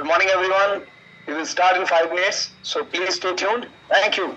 Good morning, everyone. We will start in 5 minutes, so please stay tuned. Thank you.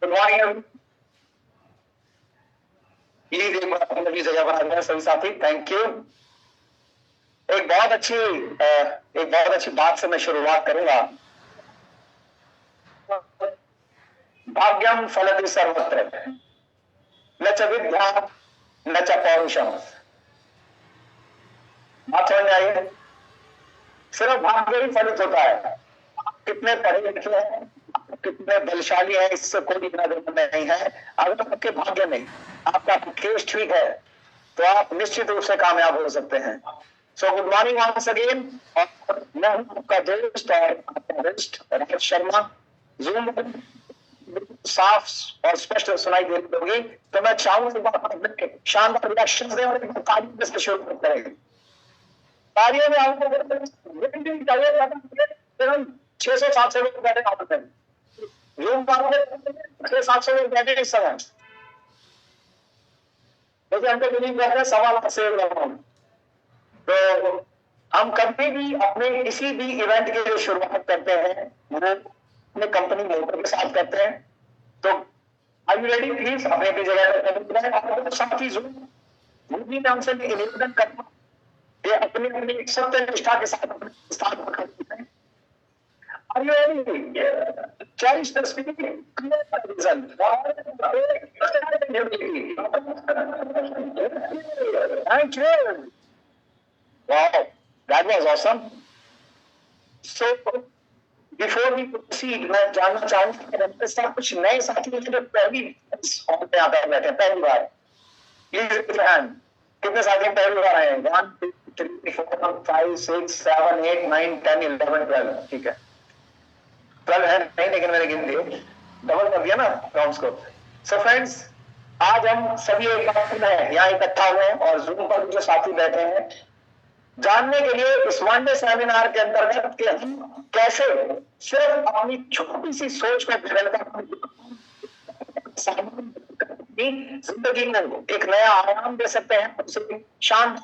Good morning, everyone. सभी जगह पर आ गए सभी साथी, थैंक यू। एक बहुत अच्छी बात से मैं शुरुआत करूंगा। भाग्यम फलति सर्वत्र न च विद्या न च पौरुषम। बात समझ में आई है? सिर्फ भाग्य ही फलित होता है। आप कितने पढ़े लिखे हैं, कितने बलशाली हैं, इससे कोई लेना देना नहीं है। अगर आपके भाग्य में आपका केस ठीक है तो आप निश्चित रूप से कामयाब हो सकते हैं। So good morning once again. मैं हूं आपका दोस्त और आपका होस्ट राज शर्मा। जूम साफ और स्पष्ट सुनाई दे रही होगी, तो मैं चाहूंगा शानदार रिएक्शन दें और एक तारीफ से शुरू करेंगे। कार्य में हम 600-700 लोग बैठे आते हैं, जूम पर 600-700 लोग बैठे इस समय, जैसे हमको बिलीव करते हैं 1.25 लाख से लोग। तो हम कभी भी अपने किसी भी इवेंट की जो शुरुआत करते हैं वो अपने कंपनी मोटर के साथ करते हैं। तो आर यू रेडी? प्लीज अपने अपनी जगह साथ ही जूम में हमसे निवेदन करना ये अपनी अपनी सत्य निष्ठा के साथ अपने स्थान पर खड़े हैं। Are you ready? Cherish the spirit, clear the vision. Thank you. Wow, that was awesome. So, before we proceed, मैं जानना चाहूंगा कि कुछ नए साथी हैं जो पहली पे आकर बैठे हैं पहली बार। Please raise your hand. कितने साथी पहली बार आए हैं? 1, 2, 3, 4, 5, 6, 7, 8, 9, 10, 11, 12. ठीक है, 12 है नहीं, लेकिन मैंने गिन दिए, डबल कर दिया ना काउंट्स को। सो फ्रेंड्स, आज हम सभी एक बात में यहाँ इकट्ठा हुए हैं और जूम पर जो साथी बैठे हैं, जानने के लिए इस वन डे सेमिनार के अंतर्गत कि हम कैसे सिर्फ अपनी छोटी सी सोच को जिंदगी में एक नया आयाम दे सकते हैं, उसे शांत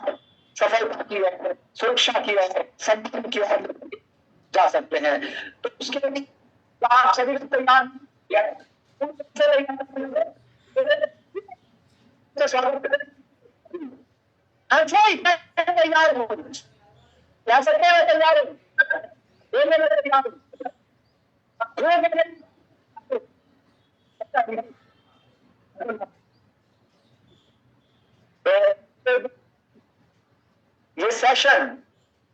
सफलता की ओर, सुरक्षा की ओर, सम्मान की ओर जा सकते हैं। तो उसके लिए आप सभी तैयार स्वागत करें। तैयार हो जा सकते हैं, तैयार हो ये सेशन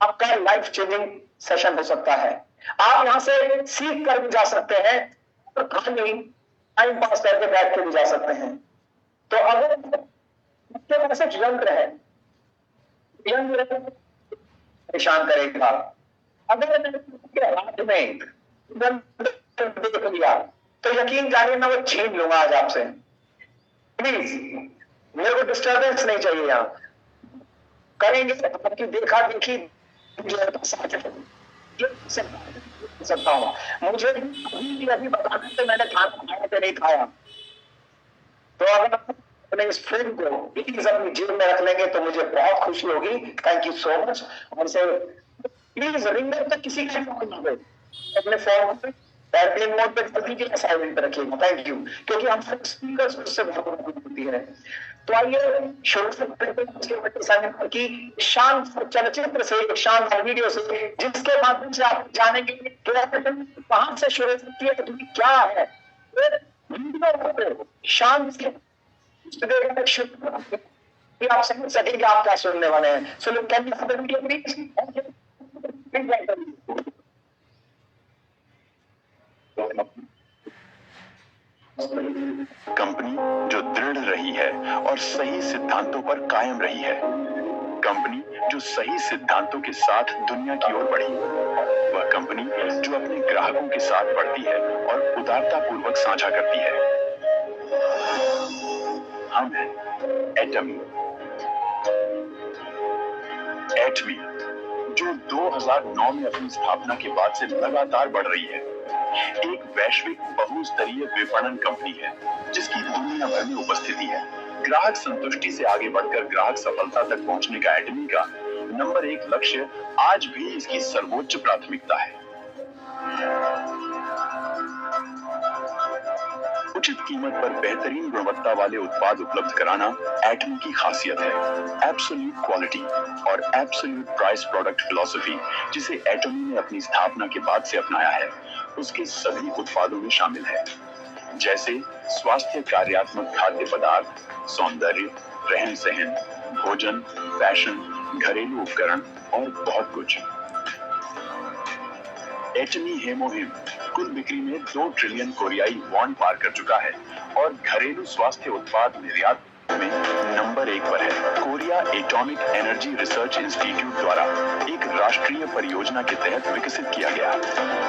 आपका लाइफ चेंजिंग सेशन हो सकता है। आप यहां से सीख कर भी जा सकते हैं और खाली टाइम पास करके बैठ के भी जा सकते हैं। तो अगर आपके पास एक यंत्र है, यंत्र परेशान करेगा। अगर मैंने हाथ में देख लिया तो यकीन जानिए मैं वो छीन लूंगा आज आपसे। प्लीज मेरे को डिस्टर्बेंस नहीं चाहिए। यहाँ करेंगे आपकी देखा देखी सकता हूँ। मुझे अभी बताना तो मैंने खाना खाया कि नहीं खाया। तो अगर अपने इस फिल्म को प्लीज अपनी जेब में रख लेंगे तो मुझे बहुत खुशी होगी। Thank you so much. और से प्लीज रिंगर तक किसी का अपने फोन पे एयरप्लेन मोड पे कर दीजिए, साइलेंट पे रखिएगा। थैंक यू, क्योंकि हम स्पीकर उससे बहुत होती है। तो आइए शुरू से की शानदार चलचित्र से, एक शानदार वीडियो से, जिसके माध्यम से आप जानेंगे कहां से शुरू होती है, क्या है वीडियो शांत से आप समझ सकेंगे आप क्या सुनने वाले हैं। So look can you video please. Company जो दृढ़ रही है और सही सिद्धांतों पर कायम रही है, कंपनी जो सही सिद्धांतों के साथ दुनिया की ओर बढ़ी, वह कंपनी जो अपने ग्राहकों के साथ बढ़ती है और उदारता पूर्वक साझा करती है। हम हैं एटमी, एटमी जो 2009 में अपनी स्थापना के बाद से लगातार बढ़ रही है। एक वैश्विक बहुस्तरीय विपणन कंपनी है जिसकी दुनिया भर में उपस्थिति है। ग्राहक संतुष्टि से आगे बढ़कर ग्राहक सफलता तक पहुंचने का एटमी का नंबर 1 लक्ष्य आज भी इसकी सर्वोच्च प्राथमिकता है। उचित कीमत पर बेहतरीन गुणवत्ता वाले उत्पाद उपलब्ध कराना एटमी की खासियत है। एब्सोल्यूट क्वालिटी और एब्सोल्यूट प्राइस प्रोडक्ट फिलॉसफी, जिसे एटमी ने अपनी स्थापना के बाद से अपनाया है, उसके सभी उत्पादों में शामिल है। जैसे स्वास्थ्य कार्यात्मक खाद्य पदार्थ, सौंदर्य, रहन सहन, भोजन, फैशन, घरेलू उपकरण और बहुत कुछ। एटमी हेमोहिम कुल बिक्री में 2 ट्रिलियन कोरियाई वॉन पार कर चुका है और घरेलू स्वास्थ्य उत्पाद निर्यात में नंबर 1 पर है। Korea atomic energy research institute द्वारा एक राष्ट्रीय परियोजना के तहत विकसित किया गया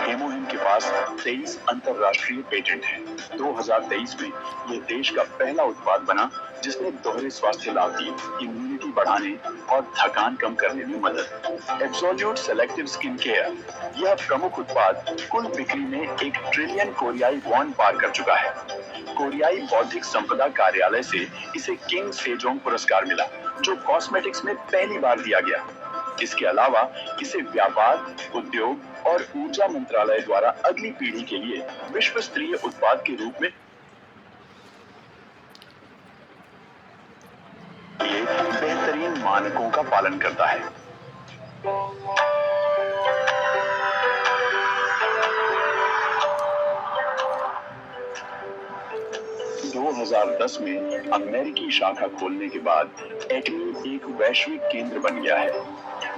हेमोहिम के पास 23 अंतरराष्ट्रीय पेटेंट हैं। 2023 में यह देश का पहला उत्पाद बना जिसने दोहरे स्वास्थ्य लाभ दिए, इम्यूनिटी बढ़ाने और थकान कम करने में मदद। एब्सोल्यूट सेलेक्टिव स्किन केयर, यह प्रमुख उत्पाद कुल बिक्री में 1 ट्रिलियन कोरियाई वॉन पार कर चुका है। कोरियाई बौद्धिक संपदा कार्यालय से इसे किंग सेजोंग पुरस्कार मिला, जो कॉस्मेटिक्स में पहली बार दिया गया। इसके अलावा इसे व्यापार, उद्योग और ऊर्जा मंत्रालय द्वारा अगली पीढ़ी के लिए विश्व स्तरीय उत्पाद के रूप में बेहतरीन मानकों का पालन करता है। 2010 में अमेरिकी शाखा खोलने के बाद एटमी एक वैश्विक केंद्र बन गया है,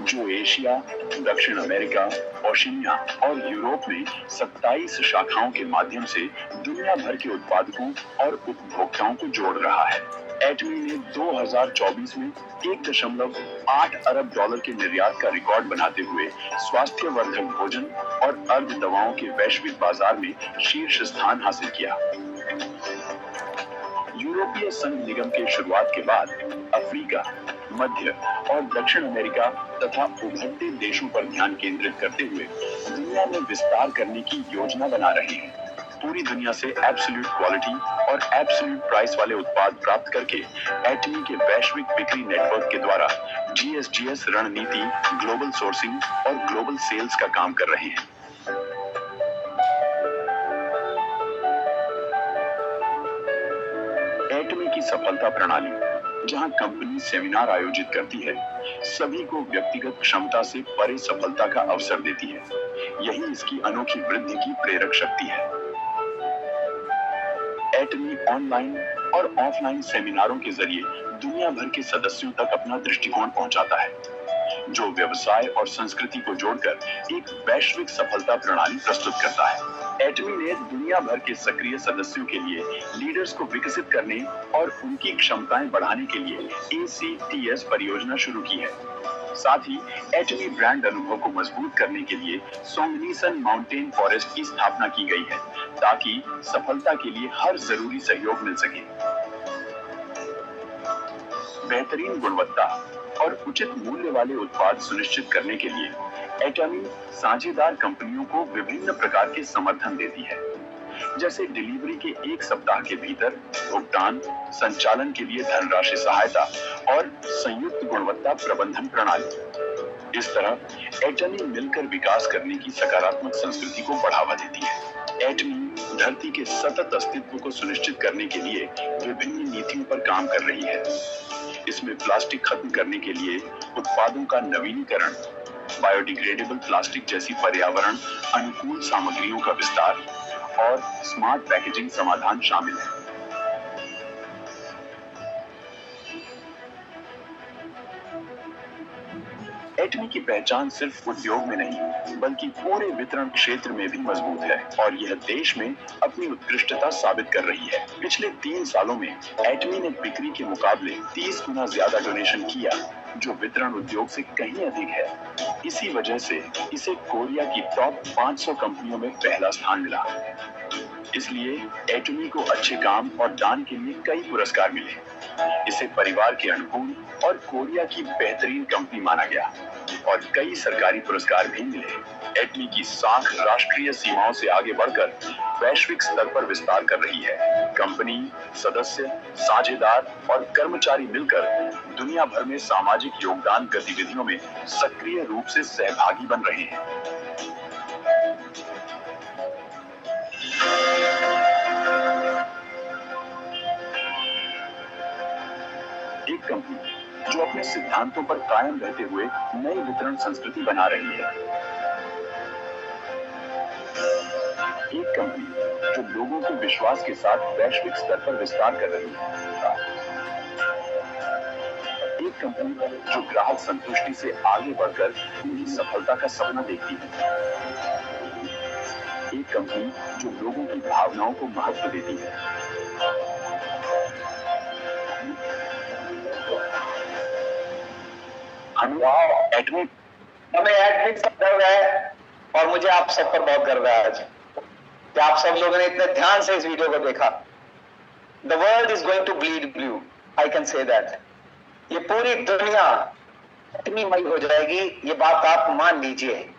जो एशिया, दक्षिण अमेरिका, ओशिनिया और यूरोप में 27 शाखाओं के माध्यम से दुनिया भर के उत्पादकों और उपभोक्ताओं को जोड़ रहा है। एटमी ने 2024 में 1.8 अरब डॉलर के निर्यात का रिकॉर्ड बनाते हुए स्वास्थ्यवर्धक भोजन और अर्ध दवाओं के वैश्विक बाजार में शीर्ष स्थान हासिल किया। यूरोपीय संघ निगम के शुरुआत के बाद अफ्रीका, मध्य और दक्षिण अमेरिका तथा उभरते देशों पर ध्यान केंद्रित करते हुए दुनिया में विस्तार करने की योजना बना रहे हैं। पूरी दुनिया से एब्सोल्यूट क्वालिटी और एब्सोल्यूट प्राइस वाले उत्पाद प्राप्त करके एटमी के वैश्विक बिक्री नेटवर्क के द्वारा GSGS रणनीति, ग्लोबल सोर्सिंग और ग्लोबल सेल्स का काम कर रहे हैं। एटमी की सफलता प्रणाली, जहां कंपनी सेमिनार आयोजित करती है, सभी को व्यक्तिगत क्षमता से परे सफलता का अवसर देती है। यही इसकी अनोखी वृद्धि की प्रेरक शक्ति है। एटमी ऑनलाइन और ऑफलाइन सेमिनारों के जरिए दुनिया भर के सदस्यों तक अपना दृष्टिकोण पहुंचाता है, जो व्यवसाय और संस्कृति को जोड़कर एक वैश्विक सफलता प्रणाली प्रस्तुत करता है। एटमी ने दुनिया भर के सक्रिय सदस्यों के लिए लीडर्स को विकसित करने और उनकी क्षमताएं बढ़ाने के लिए ACTS परियोजना शुरू की है। साथ ही एटमी ब्रांड अनुभव को मजबूत करने के लिए सोंगनीसन माउंटेन फॉरेस्ट की स्थापना की गई है, ताकि सफलता के लिए हर जरूरी सहयोग मिल सके। बेहतरीन गुणवत्ता और उचित मूल्य वाले उत्पाद सुनिश्चित करने के लिए एटमी साझेदार कंपनियों को विभिन्न प्रकार के समर्थन देती है, जैसे डिलीवरी के 1 सप्ताह के भीतर भुगतान, संचालन के लिए धनराशि सहायता और संयुक्त गुणवत्ता प्रबंधन प्रणाली। इस तरह एटमी मिलकर विकास करने की सकारात्मक संस्कृति को बढ़ावा देती है। एटमी धरती के सतत अस्तित्व को सुनिश्चित करने के लिए विभिन्न नीतियों पर काम कर रही है। इसमें प्लास्टिक खत्म करने के लिए उत्पादों का नवीनीकरण, बायोडिग्रेडेबल प्लास्टिक जैसी पर्यावरण अनुकूल सामग्रियों का विस्तार और स्मार्ट पैकेजिंग समाधान शामिल है। एटमी की पहचान सिर्फ उद्योग में नहीं, बल्कि पूरे वितरण क्षेत्र में भी मजबूत है और यह देश में अपनी उत्कृष्टता साबित कर रही है। पिछले 3 सालों में एटमी ने बिक्री के मुकाबले 30 गुना ज्यादा डोनेशन किया, जो वितरण उद्योग से कहीं अधिक है। इसी वजह से इसे कोरिया की टॉप 500 कंपनियों में पहला स्थान मिला। इसलिए एटमी को अच्छे काम और दान के लिए कई पुरस्कार मिले। इसे परिवार के अनुकूल और कोरिया की बेहतरीन कंपनी माना गया और कई सरकारी पुरस्कार भी मिले। एटमी की साख राष्ट्रीय सीमाओं से आगे बढ़कर वैश्विक स्तर पर विस्तार कर रही है। कंपनी, सदस्य, साझेदार और कर्मचारी मिलकर दुनिया भर में सामाजिक योगदान गतिविधियों में सक्रिय रूप से सहभागी बन रहे हैं। एक कंपनी जो अपने सिद्धांतों पर कायम रहते हुए नई वितरण संस्कृति बना रही है। एक कंपनी जो लोगों के विश्वास के साथ वैश्विक स्तर पर विस्तार कर रही है। एक कंपनी जो ग्राहक संतुष्टि से आगे बढ़कर उनकी सफलता का सपना देखती है। एक कंपनी जो लोगों की भावनाओं को महत्व देती है। हमें एटमी से गर्व है और मुझे आप सब पर बहुत गर्व है आज कि आप सब लोगों ने इतने ध्यान से इस वीडियो को देखा। The world is going to bleed blue, I can say that. ये पूरी दुनिया एटमीमय हो जाएगी, ये बात आप मान लीजिए।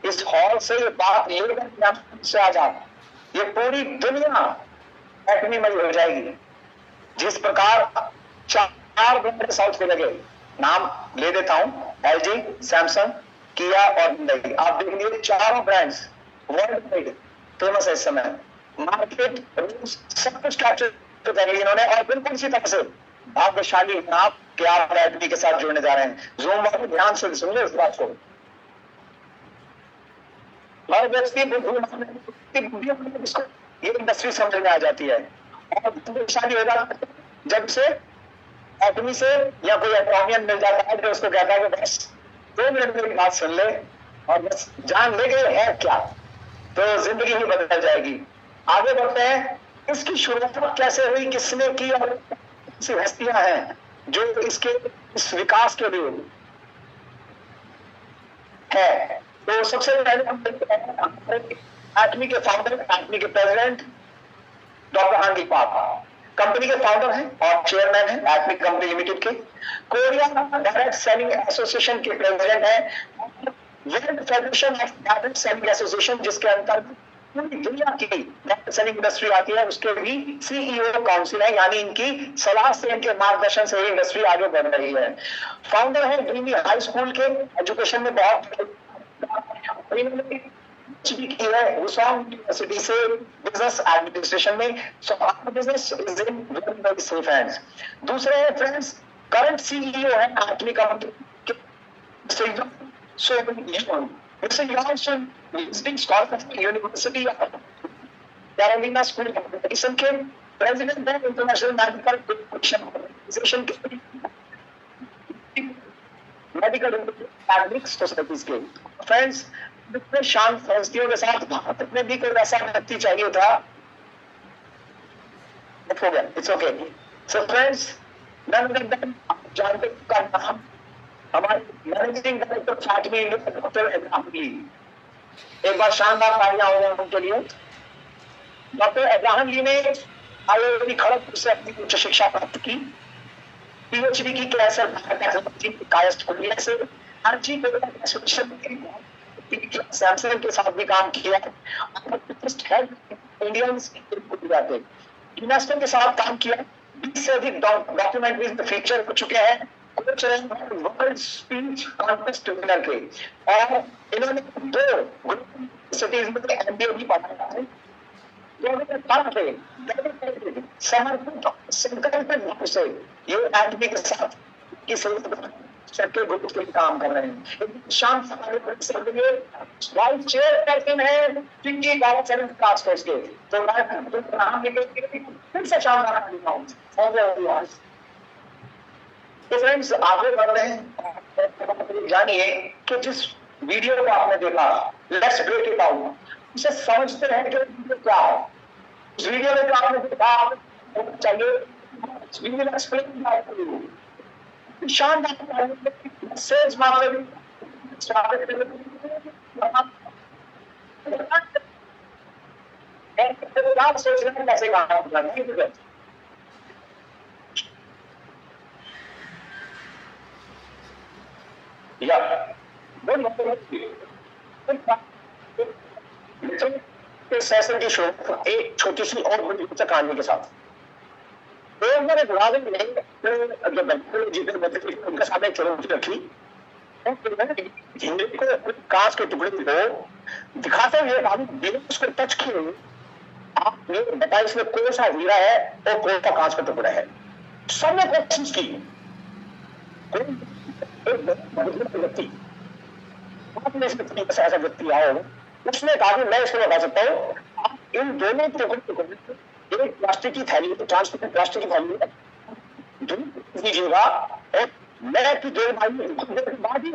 इस हॉल से ये बात लेकर से आ जाओ, ये पूरी दुनिया एटमीमय हो जाएगी। जिस प्रकार 4 ब्रांड साउथ के लगे, नाम ले देता हूं, LG, सैमसंग, किया और हिंडई। आप देख लीजिए, चारों ब्रांड्स वर्ल्ड वाइड फेमस है इस समय। मार्केट सब कुछ कैप्चर कर लिया इन्होंने, और बिल्कुल इसी तरह से भाग्यशाली हैं आप कि आप एटमी के साथ जुड़ने जा रहे हैं। जूम वाले ध्यान से सुनिए इस बात को। हर व्यक्ति इसको ये इंडस्ट्री समझ में आ जाती है, और भाग्यशाली होगा जब से एटमी से या कोई एटॉमियन मिल जाता है जो उसको कहता है कि बस 2 मिनट मेरी बात सुन ले और बस जान ले गए है क्या, तो जिंदगी ही बदल जाएगी। आगे बढ़ते हैं। इसकी शुरुआत कैसे हुई, किसने की, और ऐसी हस्तियां हैं जो इसके इस विकास के लिए है। तो सबसे पहले हम एटमी के फाउंडर, एटमी के प्रेसिडेंट डॉक्टर हांगी पाक कंपनी के फाउंडर हैं और चेयरमैन हैं एटमी कंपनी लिमिटेड के। कोरिया डायरेक्ट सेलिंग एसोसिएशन के प्रेसिडेंट हैं। World federation of direct selling association, जिसके अंतर्गत पूरी दुनिया की डायरेक्ट सेलिंग इंडस्ट्री आती है, उसके भी CEO काउंसिल है, यानी इनकी सलाह से, इनके मार्गदर्शन से ही इंडस्ट्री आगे बढ़ रही है। फाउंडर है ड्रीमी हाई स्कूल के, एजुकेशन में बहुत की है यूनिवर्सिटी से बिजनेस एडमिनिस्ट्रेशन में। So our business is in very very safe hands. दूसरे हैं फ्रेंड्स, करंट CEO है एटमी कंपनी के visiting scholar of the University of Carolina School of Medicine के president है इंटरनेशनल मेडिकल एसोसिएशन के medical एडमिक्स societies के। Friends, इतने शांत हस्तियों के साथ भारत में भी कोई ऐसा व्यक्ति चाहिए था, हो गया, इट्स ओके। सो फ्रेंड्स, जानते का नाम हमारे managing director Atomy India doctor Ibrahim Lee. एक बार शानदार तालियां हो गई उनके लिए। डॉक्टर इब्राहिम ली ने IIT खड़गपुर से अपनी उच्च शिक्षा प्राप्त की, PhD की कैंसर बायोटेक्नोलॉजी कायस्थ कोरिया से, सैमसंग के साथ भी काम किया, इंडियन के साथ काम किया। 20 से अधिक डॉक्यूमेंट्रीज में फीचर हो चुके हैं। वर्ल्ड स्पीच कॉन्टेस्ट विनर के, और इन्होंने 2 सिटीज में MBA भी पढ़ा है। समर्पित संकल्पित भाव से ये एटमी के साथ सर्कल ग्रुप के काम कर रहे हैं। शाम वाइस चेयरपर्सन है पिंकी गावचरण क्लास कोर्स के। तो मैं फिर से शानदार दिखाऊं। तो फ्रेंड्स, आगे बढ़ रहे हैं। जानिए कि जिस वीडियो को आपने देखा, लेट्स ब्रेक इट आउट, उसे समझते हैं कि वीडियो क्या है। उस वीडियो में जो आपने देखा चाहिए, we will explain that to you. शानदार सेल्स मार्केटिंग स्टार्ट सोच रहे हैं कैसे काम करना है। या सेशन की शो एक छोटी सी और बड़ी कहानी के साथ। एक बार एक राजा ने जो बच्चे जितने बच्चे उनके साथ एक चुनौती रखी, हिंदी को कांच के टुकड़े को दिखाते हुए बिना उसको टच किए आपने बताया इसमें कौन सा हीरा है और कौन सा कांच का टुकड़ा है। सबने कोशिश की, कोई एक बुजुर्ग व्यक्ति, आप में से कोई ऐसा व्यक्ति आया हो, उसने कहा कि मैं इसको बता सकता हूँ, आप इन दोनों टुकड़ों को एक प्लास्टिक की थैली, ट्रांसपेरेंट प्लास्टिक की थैली में दीजिएगा और मैं आपकी डेढ़ भाई के बाद ही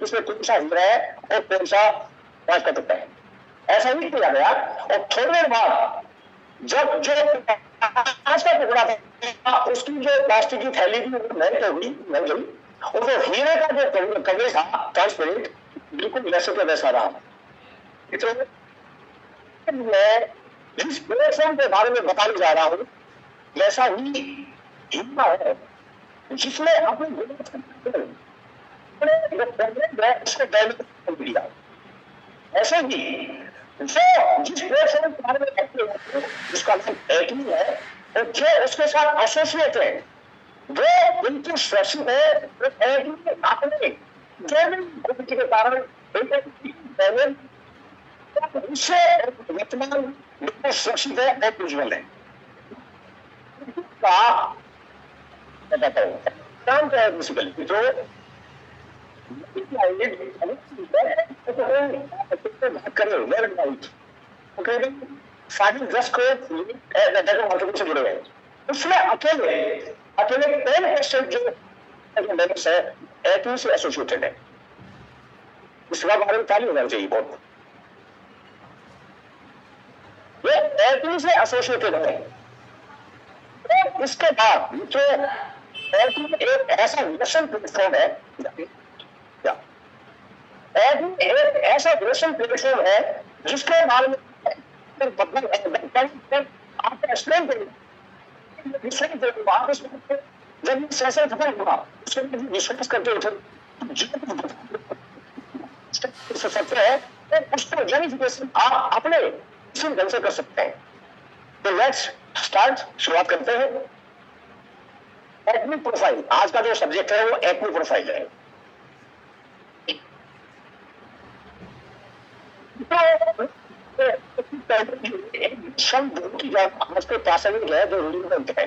इसमें कौन सा हीरा है और कौन सा राज का तुक्का है। ऐसा ही किया गया और थोड़ी देर बाद जब जो कांच का टुकड़ा था उसकी जो प्लास्टिक की थैली थी वो मेल्ट हो गई और जो हीरे का जो कवरेज था ट्रांसपेरेंट बिल्कुल वैसे का वैसा रहा। तो मैं जिस प्लेटफॉर्म के बारे में बताने जा रहा हूँ वैसा ही हीरा है जिसमें अपने उसको डैमेज दिया। ऐसे ही जो जिस प्लेटफॉर्म के बारे में बात करते हैं जिसका नाम एटमी है और जो उसके साथ एसोसिएट है वो बिल्कुल सुरक्षित है। एटमी अपने केवल के कारण उससे वर्तमान बिल्कुल सुरक्षित है और उज्जवल है। बताता हूँ काम क्या है बेसिकली जो साढ़े 10 करोड़ से जुड़े हैं उसमें अकेले 10% जो है एटमी से एसोसिएटेड है। इसका बारे में ताली होना चाहिए बहुत। ये एटमी से एसोसिएटेड है। इसके बाद जो एक ऐसा नेशनल प्लेटफॉर्म है एक ऐसा नेशनल प्लेटफॉर्म है जिसके बारे में आपको एक्सप्लेन करेंगे जब सेशन खत्म हुआ उसके विश्वास करते उठे सत्य है उसको वेरिफिकेशन आप अपने किसी ढंग से कर सकते हैं। तो लेट्स स्टार्ट शुरुआत करते हैं। एटमी प्रोफाइल आज का जो सब्जेक्ट है वो एटमी प्रोफाइल है। शब्द की आज के प्रासंगिक है जो रिलीवेंट है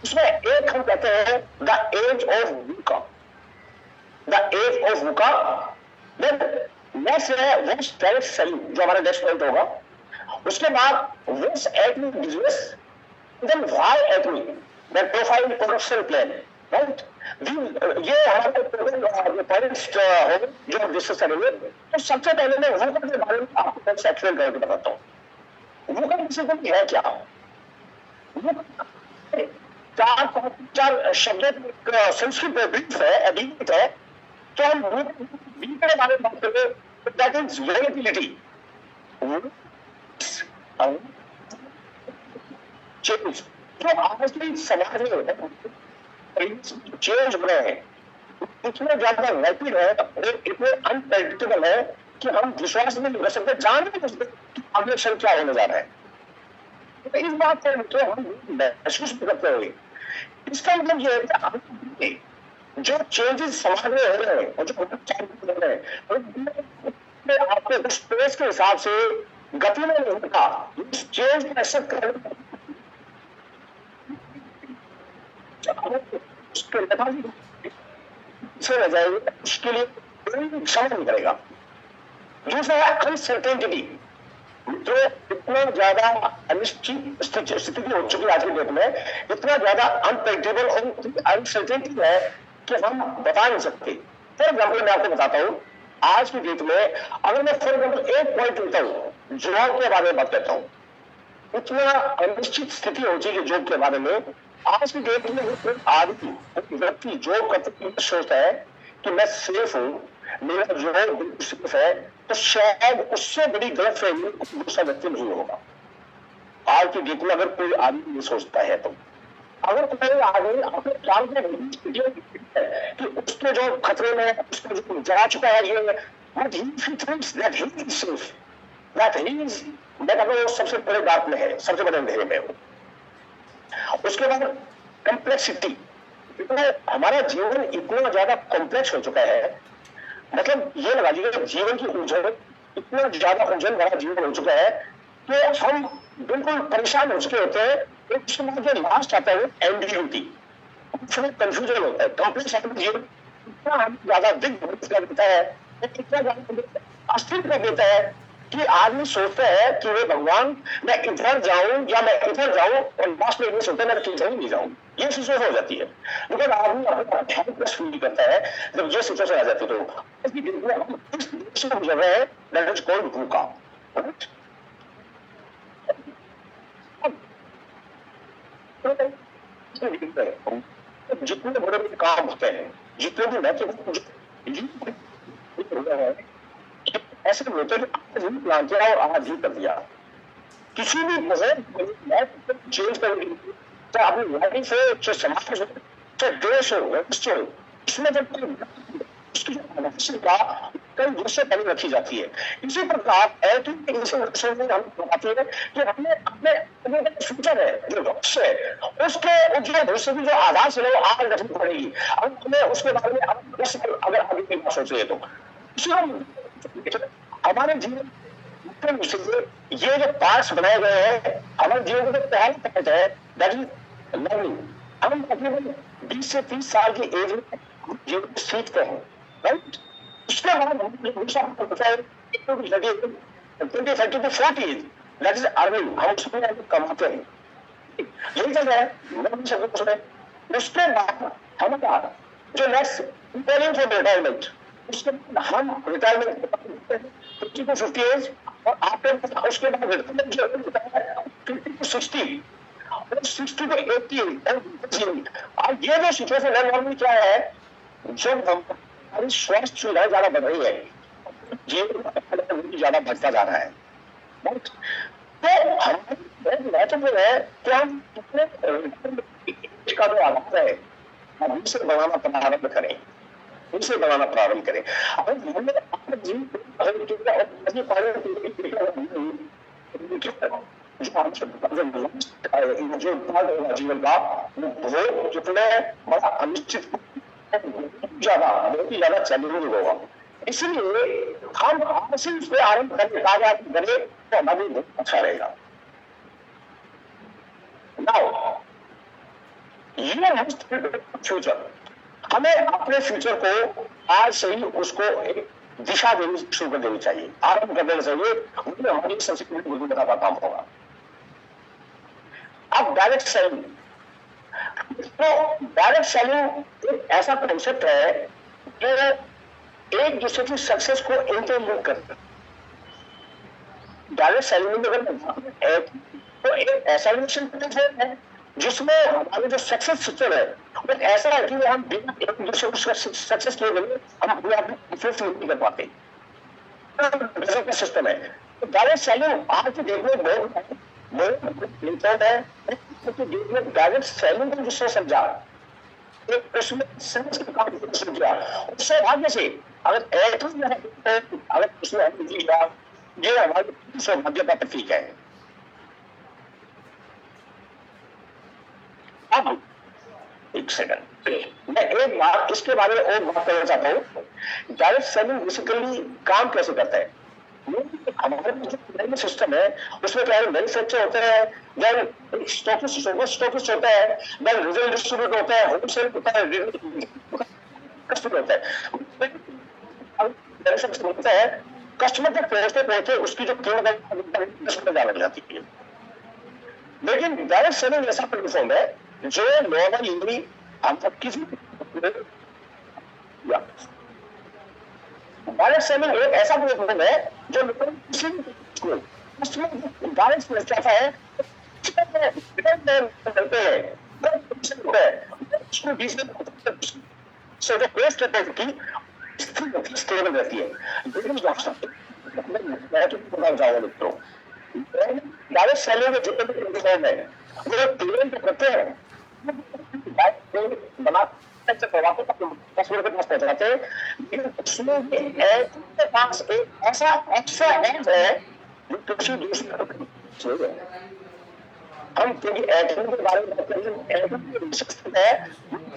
उसमें एक हम कहते हैं the age of VUCA. The age of VUCA next है वंश टेरिफ सलीम जो हमारा नेक्स्ट पॉइंट होगा। उसके बाद वंश Atomy business then why Atomy the profile production plan right. ये हमारे पॉइंट्स जो हम डिस्कस करेंगे तो सबसे पहले मैं वुका के बारे में आपको एक्सप्लेन करके बताता हूँ। वुका बेसिकली है क्या। चार शब्द संस्कृत ब्रीफ है तो हम के बारे में बात करें दैट इज वेरिएबिलिटी चेंज जो आज के समाज में चेंज हो रहे हैं इतने ज्यादा रैपिड है इतने अनप्रेडिक्टेबल है कि हम विश्वास नहीं कर सकते जान नहीं सकते कि आगे क्षण क्या होने जा रहा है। तो इस बात को हम महसूस करते हुए इसका मतलब ये है कि जो चेंजेस समाज में हो रहे हैं और जो हो रहे हैं आपको स्पेस के हिसाब से गति में नहीं होता चेंज को एक्सेप्ट करने उसके लिए क्षमा नहीं करेगा। दूसरा है अनसर्टेनिटी जो इतना ज्यादा अनिश्चित स्थिति हो चुकी है आज की डेट में इतना ज्यादा अनप्रेडिक्टेबल और अनसर्टेनिटी है कि हम बता नहीं सकते। फॉर एग्जाम्पल मैं आपको बताता हूँ आज की डेट में अगर मैं फॉर एग्जाम्पल एक पॉइंट लेता हूँ जॉब के बारे में बात करता हूँ इतना अनिश्चित स्थिति हो चुकी है जॉब के बारे में। आज की डेट में आदमी व्यक्ति जॉब करते सोचता है कि मैं सेफ हूँ मेरा जॉब बिल्कुल सेफ है तो शायद उससे बड़ी गलतफहमी दूसरा व्यक्ति नहीं होगा। आज की डेट में अगर कोई आदमी ये सोचता है तो अगर कोई आदमी अपने काम में कि उसके जो खतरे में उसको जो जा चुका है ये but he thinks that he is safe, that he is that अगर वो सबसे बड़े डार्क में है सबसे बड़े अंधेरे में हो। उसके बाद कॉम्प्लेक्सिटी हमारा जीवन इतना ज्यादा कॉम्प्लेक्स हो चुका है मतलब ये लगा लीजिए जीवन की उलझन इतना ज्यादा उलझन भरा जीवन हो चुका है कि हम बिल्कुल परेशान हो चुके होते हैं। उसके बाद जो लास्ट आता है एम्बिग्यूटी कंफ्यूजन होता है, कॉम्प्लेक्स जीवन इतना हम ज्यादा दिग्भ्रमित कर देता है, इतना ज्यादा अस्थिर कर देता है कि आदमी सोचता है कि वे भगवान मैं इधर जाऊं या मैं इधर जाऊं, और लास्ट में सोचता है मैं किधर नहीं जाऊं, ये सिचुएशन हो जाती है। लेकिन आदमी अपना हेल्पलेस फील करता है जब ये सिचुएशन आ जाती है। तो हम इस से गुजर रहे हैं, दैट इज कॉल्ड भूखा। जितने बड़े बड़े काम होते हैं, जितने भी महत्वपूर्ण ऐसे होते हैं प्लान किया और आज ही कर दिया, किसी भी चेंज करने चाहे अपनी लाइफ हो, चाहे समाज हो, चाहे देश हो, इसमें जब उसकी का कई दूसरे पहले रखी जाती है। इसी प्रकार हम बताती है कि हमने अपने फ्यूचर है जो भविष्य है, उसके उज्जवल भविष्य की जो आधार से वो आज रखनी पड़ेगी। अब हमें उसके बारे में अगर आगे की बात सोचे तो हमारे जीवन ये जो पार्ट्स बनाए गए हैं, हमारे जीवन का पहला पार्ट है दैट इज लर्निंग। हम तकरीबन 20 से 30 साल की एज में जीवन सीखते हैं, राइट। उसके बाद दैट इज अर्निंग, हम उसमें कमाते हैं, यही चल रहा है। उसके बाद हमारा जो नेक्स्ट प्रिपेयरिंग फॉर रिटायरमेंट, उसके बाद हम रिटायरमेंट 50 to 50 एज, और आफ्टर उसके बाद रिटायरमेंट जो होता है 50 to 60 और 60 to 80। और ये जो सिचुएशन है नॉर्मली क्या है, जब हमारी स्वास्थ्य सुविधाएं ज्यादा बढ़ रही है, जीवन ज्यादा बढ़ता जा रहा है, राइट। तो हमारी महत्वपूर्ण है कि हम अपने का जो आधार है हम इसे बनाना प्रारंभ करें, इसे बनाना प्रारंभ करें। अगर हमने अपने जीवन जो जीवन का वो जितने बड़ा अनिश्चित ज्यादा बहुत ही ज्यादा चैलेंजिंग होगा, इसलिए हम आज से उस पर आरंभ करने करें तो हमारे लिए बहुत अच्छा रहेगा। नाउ ये फ्यूचर, हमें अपने फ्यूचर को आज से ही उसको एक दिशा देनी शुरू कर देनी चाहिए, आरंभ कर देना चाहिए, उसमें हमारी संस्कृति बुद्धिमत्ता का काम होगा। अब डायरेक्ट सेलिंग, तो डायरेक्ट सेलिंग एक ऐसा कॉन्सेप्ट है जो एक दूसरे की सक्सेस को इंटरलिंक करता है। डायरेक्ट सेलिंग में तो एक ऐसा रिलेशन है जिसमें हमारे जो सक्सेस सिस्टम है वो ऐसा है कि हम बिना एक दूसरे को सक्सेस किए बिना हम अपने आप में इन्फ्लुएंस नहीं कर पाते, सिस्टम है। तो डायरेक्ट सेलिंग आज के देखने बहुत इम्पोर्टेंट है, क्योंकि डायरेक्ट सेलिंग को जिससे समझा एक उसमें समझ के काम समझा, उससे भाग्य से अगर अगर उसमें ये हमारे सौभाग्य का प्रतीक है। अब एक सेकंड मैं एक बात इसके बारे में और बात करना चाहता हूँ, डायरेक्ट सेलिंग बेसिकली काम कैसे करता है। हमारे जो सिस्टम है उसमें क्या है, मैन्युफैक्चर होता है, देन स्टॉकिस्ट होता है, देन रिटेल डिस्ट्रीब्यूटर होता है, होलसेल होता है, कस्टमर होता है। कस्टमर तक पहुंचते पहुंचते उसकी जो कीमत ज्यादा जाती है। लेकिन डायरेक्ट सेलिंग ऐसा प्लेटफॉर्म है जो नॉर्मली हम किसी डायरेक्ट सेलिंग एक ऐसा प्लेटफॉर्म है जो डायरेक्ट क्या है स्टेबल रहती है। डायरेक्ट सेलिंग में जितने भी प्लेटफॉर्म है वो पेमेंट करते हैं बना कस्टमर के पास पहुंचाते हैं, लेकिन उसमें के पास एक ऐसा एक्स्ट्रा एड है जो किसी दूसरे हम क्योंकि एयरटेल के बारे में बात करें, एयरटेल की विशेषता है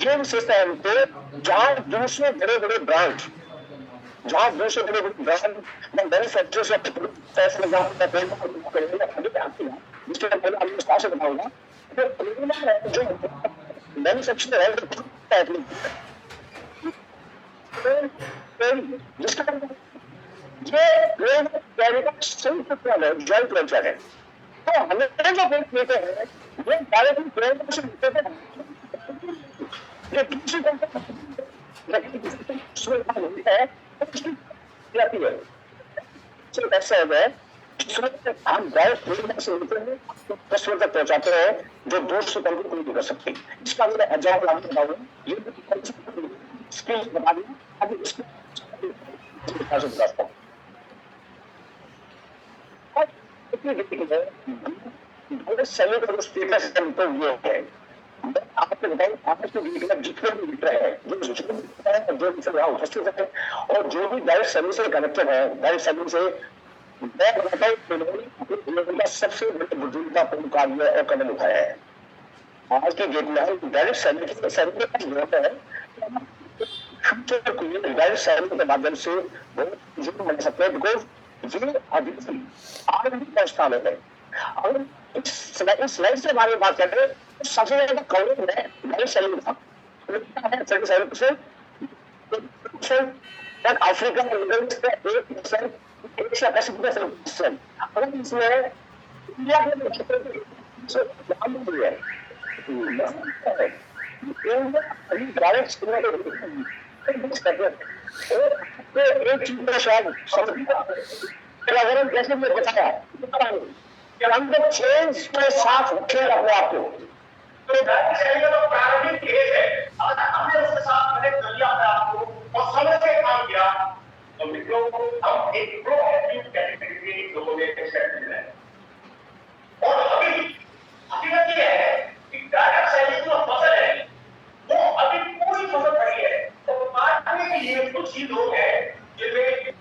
ये विशेषता है उनको जहाँ दूसरे बड़े बड़े ब्रांड मैन्युफैक्चर से पैसे जिसके पहले आपको से बताऊंगा जो मैन्युफैक्चर है जिसका ये जॉइंट वेंचर है। तो हमें जो बैंक लेते हैं ये डायरेक्टली बैंक से लेते हैं, ये दूसरी कंपनी है जाती है। सिर्फ ऐसा है हम डायरेक्ट बैंक से लेते हैं तो कस्टमर तक पहुंचाते हैं जो दूसरी कंपनी कोई नहीं कर सकती। इसका मैंने एग्जाम्पल आपको बताऊंगा, ये स्किल बता दी अभी इसको बताता हूँ। सेलिंग का जो स्टेटस ये है, आपको बताऊं आपको जितने भी बिक रहे हैं जो उपस्थित है और जो भी डायरेक्ट सर्विस से कनेक्टेड है, डायरेक्ट सर्विस से मैं बताता हूँ सबसे बड़ी बुद्धिमत्तापूर्ण कार्य और कदम उठाया है आज की डेट में। डायरेक्ट सर्विस है डायरेक्ट सर्विस के माध्यम से बहुत बन सकते हैं, बिकॉज ये अभी आरएनडी का स्थान है। और इस स्लाइड से बारे में बात कर रहे हैं, सबसे ज्यादा कवरेज में डायरेक्ट सर्विस था 37%, अफ्रीका मिडल ईस्ट में 8%, एशिया पैसिफिक में 7%। अगर इसमें इंडिया के डायरेक्ट एक चीज में शायद जैसे मैं बताया कि हम लोग चेंज के साथ रखें अपने आप को, तो प्रारंभिक फेज है। अगर हमने उसके साथ कनेक्ट कर लिया अपने आप को और समझ के काम किया तो मित्रों हम एक प्रोएक्टिव कैटेगरी में लोगों ने एक्सेप्ट किया है। और अभी हकीकत ये है कि डायरेक्ट सेलिंग जो फसल है वो अभी पूरी फसल खड़ी है। तो मार्केट के लिए कुछ ही लोग हैं जिनमें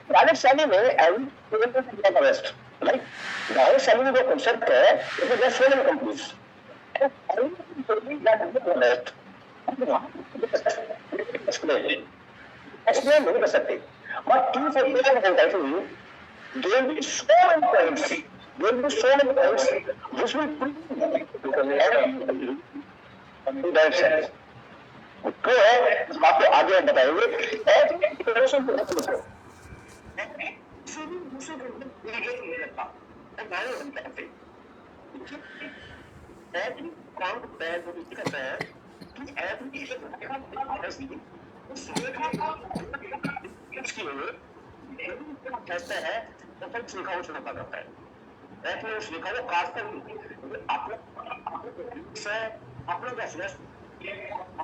डायरेक्ट सेलिंग में राइट, डायरेक्ट सेलिंग जो कांसेप्ट है इसमें जस्ट सेलिंग कंपनीज एक्सप्लेन नहीं कर सकते, but to for there will be so many points, there will be so many points which will तो आपको आगे बताएंगे कहते हैं तो फिर लिखा हुआ चुनाव करता है ऐसे उस लिखा हुआ कास्ट अपने अपने